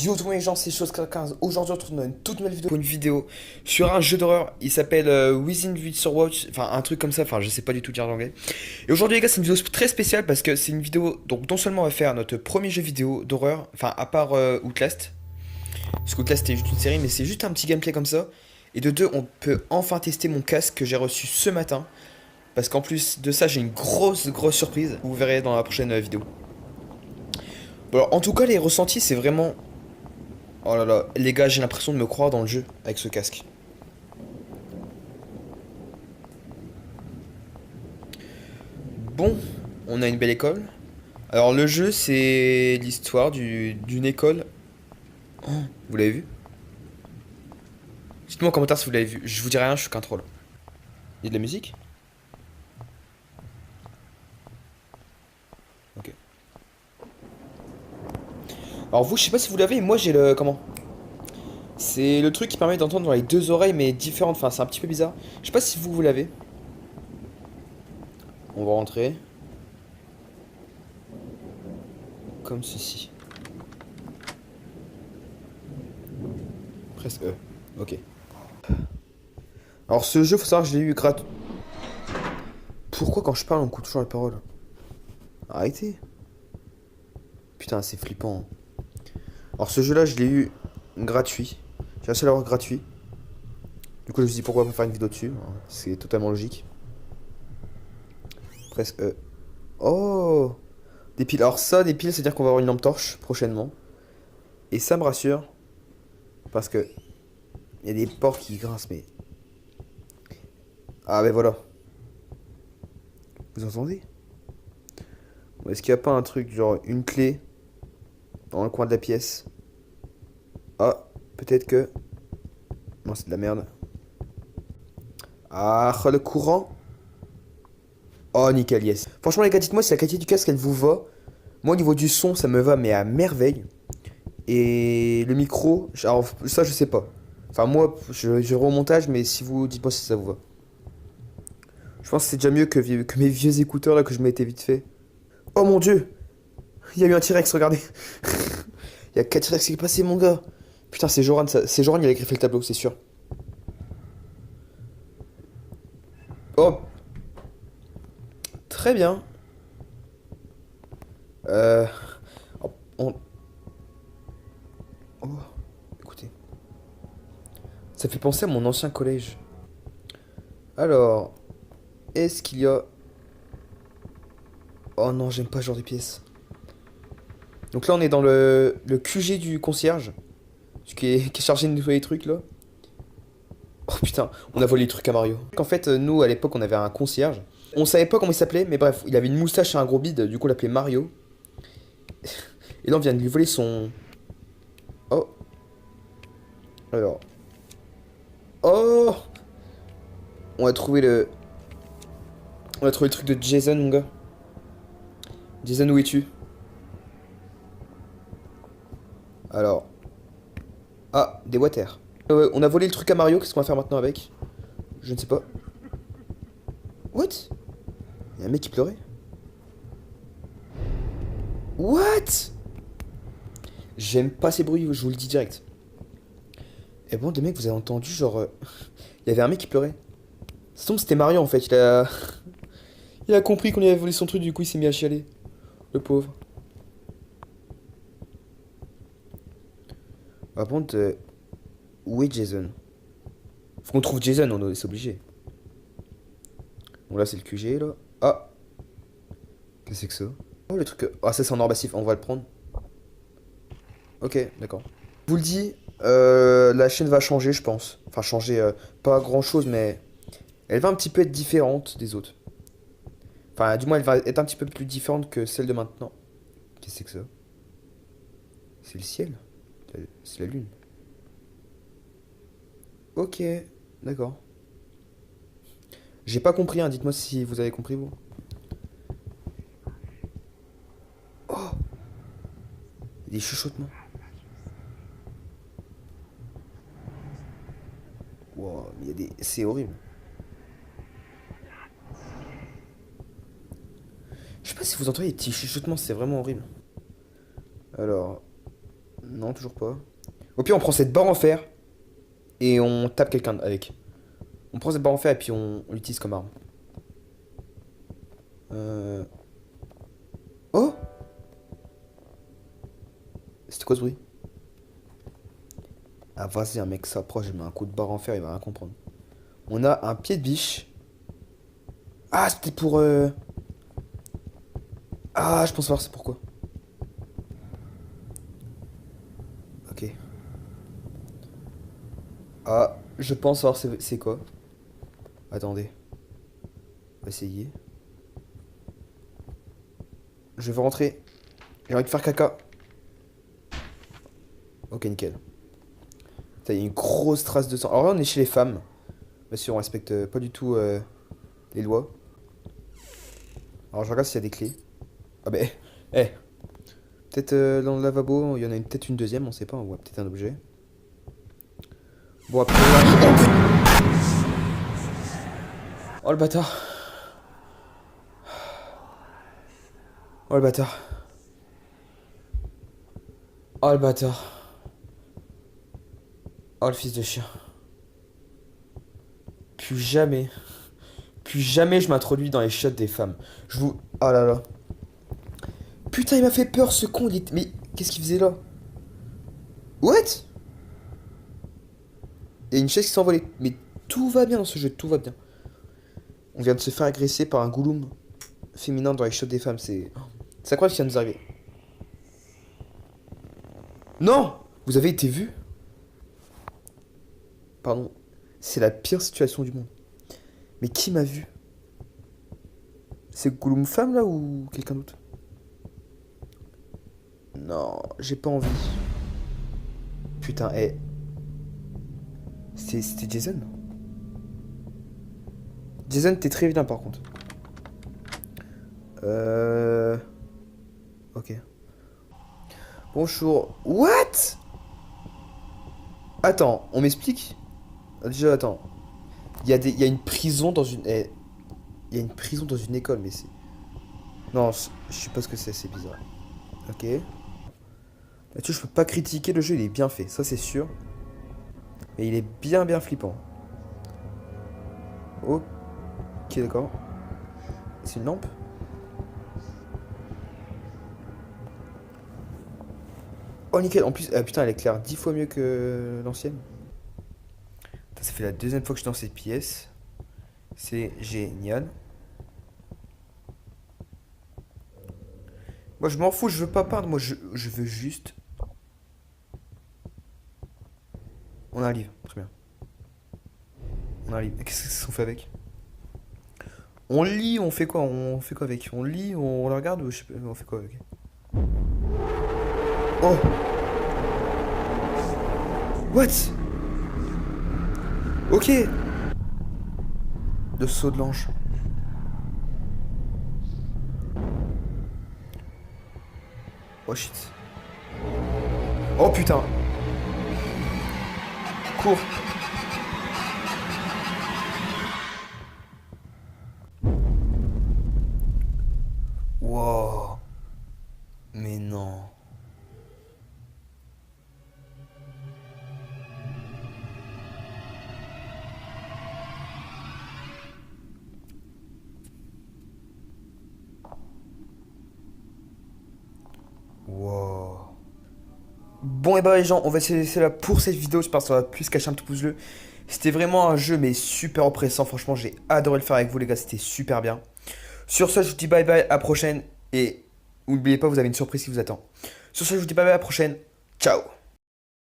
Yo tous les gens, c'est Chose15. Aujourd'hui on se retrouve dans une toute nouvelle vidéo pour une vidéo sur un jeu d'horreur. Il s'appelle Within Witcher Watch, enfin un truc comme ça, enfin je sais pas du tout dire l'anglais. Et aujourd'hui les gars, c'est une vidéo très spéciale parce que c'est une vidéo, donc non seulement on va faire notre premier jeu vidéo d'horreur, enfin à part Outlast, parce qu'Outlast c'était juste une série mais c'est juste un petit gameplay comme ça. Et de deux, on peut enfin tester mon casque que j'ai reçu ce matin. Parce qu'en plus de ça, j'ai une grosse surprise. Vous verrez dans la prochaine vidéo. Bon alors en tout cas les ressentis c'est vraiment... Oh là là, les gars, j'ai l'impression de me croire dans le jeu avec ce casque. Bon, on a une belle école. Alors le jeu, c'est l'histoire d'une école. Oh, vous l'avez vu? Dites-moi en commentaire si vous l'avez vu. Je vous dis rien, je suis qu'un troll. Il y a de la musique? Ok. Alors vous, je sais pas si vous l'avez, moi j'ai le... Comment? C'est le truc qui permet d'entendre dans les deux oreilles, mais différentes. Enfin, c'est un petit peu bizarre. Je sais pas si vous l'avez. On va rentrer. Comme ceci. Presque E. Ok. Alors ce jeu, faut savoir que je l'ai eu gratuit. Pourquoi quand je parle on coupe toujours la parole? Arrêtez. Putain, c'est flippant. Alors ce jeu là, je l'ai eu gratuit. J'ai réussi à l'avoir gratuit. Du coup je me suis dit pourquoi pas faire une vidéo dessus. C'est totalement logique. Presque Oh, des piles. Alors ça, des piles, c'est-à-dire qu'on va avoir une lampe torche prochainement. Et ça me rassure. Parce que il y a des portes qui grincent mais... Ah ben voilà. Vous entendez? Est-ce qu'il n'y a pas un truc genre une clé dans le coin de la pièce? Ah, peut-être que... Non, c'est de la merde. Ah, le courant. Oh, nickel, yes. Franchement, les gars, dites-moi si la qualité du casque, elle vous va. Moi, au niveau du son, ça me va, mais à merveille. Et le micro, alors, ça, je sais pas. Enfin, moi, je remontage, mais si vous dites pas si ça vous va. Je pense que c'est déjà mieux que mes vieux écouteurs, là, que je m'étais vite fait. Oh mon dieu! Il y a eu un T-Rex, regardez. Il y a 4 T-Rex qui est passé, mon gars. Putain, c'est Joran, c'est Joran, il a écrit le tableau, c'est sûr. Oh, très bien. Euh... on- Oh, écoutez. Ça fait penser à mon ancien collège. Alors, est-ce qu'il y a... Oh non, j'aime pas ce genre de pièces. Donc là, on est dans le QG du concierge. Qui est chargé de nettoyer les trucs, là. Oh putain, on a volé les trucs à Mario. En fait, nous, à l'époque, on avait un concierge. On savait pas comment il s'appelait, mais bref, il avait une moustache et un gros bide, du coup, on l'appelait Mario. Et là, on vient de lui voler son... Oh. Alors. Oh. On a trouvé le... On a trouvé le truc de Jason, mon gars. Jason, où es-tu? Alors. Ah, des water. On a volé le truc à Mario, qu'est-ce qu'on va faire maintenant avec? Je ne sais pas. What? Il y a un mec qui pleurait? What? J'aime pas ces bruits, je vous le dis direct. Et bon, des mecs, vous avez entendu, genre... Il y avait un mec qui pleurait. Ça tombe, c'était Mario, en fait, il a... Il a compris qu'on lui avait volé son truc, du coup, il s'est mis à chialer. Le pauvre. Par contre, où est Jason? Faut qu'on trouve Jason, c'est obligé. Bon, là, c'est le QG, là. Ah! Qu'est-ce que c'est que ça? Oh, le truc... Ah, ça, c'est en or massif, on va le prendre. Ok, d'accord. Je vous le dis, la chaîne va changer, je pense. Enfin, changer, pas grand-chose, mais... Elle va un petit peu être différente des autres. Enfin, du moins, elle va être un petit peu plus différente que celle de maintenant. Qu'est-ce que c'est que ça? C'est le ciel? C'est la lune. Ok, d'accord. J'ai pas compris, hein. Dites-moi si vous avez compris, vous. Oh! Il y a des chuchotements. Wow, il y a des... C'est horrible. Je sais pas si vous entendez les petits chuchotements, c'est vraiment horrible. Alors... Non, toujours pas. Au pire, on prend cette barre en fer et on tape quelqu'un avec. On prend cette barre en fer et puis on l'utilise comme arme. Oh! C'était quoi ce bruit? Ah, vas-y, un mec s'approche, je mets un coup de barre en fer, il va rien comprendre. On a un pied de biche. Ah, c'était pour. Ah, je pense savoir c'est pourquoi. Ok. Ah, je pense savoir c'est quoi. Attendez. On va essayer. Je vais rentrer. J'ai envie de faire caca. Ok, nickel. Il y a une grosse trace de sang. Alors là, on est chez les femmes. Bien sûr, on respecte pas du tout les lois. Alors je regarde s'il y a des clés. Ah bah, eh. Peut-être dans le lavabo, il y en a peut-être une deuxième, on sait pas, on voit peut-être un objet. Bon, après là... Oh le bâtard. Oh le bâtard. Oh le bâtard. Oh le fils de chien. Plus jamais. Plus jamais je m'introduis dans les shots des femmes. Je vous... Oh là là. Putain, il m'a fait peur ce con. Mais qu'est-ce qu'il faisait là? What? Il y a une chaise qui s'est envolée. Mais tout va bien dans ce jeu, tout va bien. On vient de se faire agresser par un gouloum féminin dans les shots des femmes. C'est incroyable ce qui vient de nous arriver. Non! Vous avez été vu? Pardon. C'est la pire situation du monde. Mais qui m'a vu? C'est Gouloum femme là ou quelqu'un d'autre? Non, j'ai pas envie. Putain, c'était Jason? Jason, t'es très vilain par contre. Ok. Bonjour. What? Attends, on m'explique? Déjà, attends. Il y a une prison dans une... Il y a une prison dans une école, mais c'est... Non, je sais pas ce que c'est bizarre. Ok. Là-dessus, je peux pas critiquer, le jeu, il est bien fait, ça c'est sûr. Mais il est bien flippant. Ok, d'accord. C'est une lampe? Oh, nickel, en plus, ah, putain, elle éclaire 10 fois mieux que l'ancienne. Ça fait la deuxième fois que je suis dans cette pièce. C'est génial. Moi, je m'en fous, je veux pas peindre. Moi, je veux juste... On a un livre, très bien. On a un livre. Qu'est-ce qu'on fait avec? On lit, on fait quoi? On fait quoi avec? On lit, on le regarde ou je sais pas, on fait quoi avec? Oh! What? Ok! Le saut de l'ange. Oh shit. Oh putain! Cours! Wow! Mais non! Wow! Bon et bah les gens, on va se laisser là pour cette vidéo, j'espère que ça va plus cacher un petit pouce bleu. C'était vraiment un jeu mais super oppressant, franchement j'ai adoré le faire avec vous les gars, c'était super bien. Sur ce, je vous dis bye bye, à la prochaine et n'oubliez pas, vous avez une surprise qui vous attend. Sur ce, je vous dis bye bye, à la prochaine, ciao!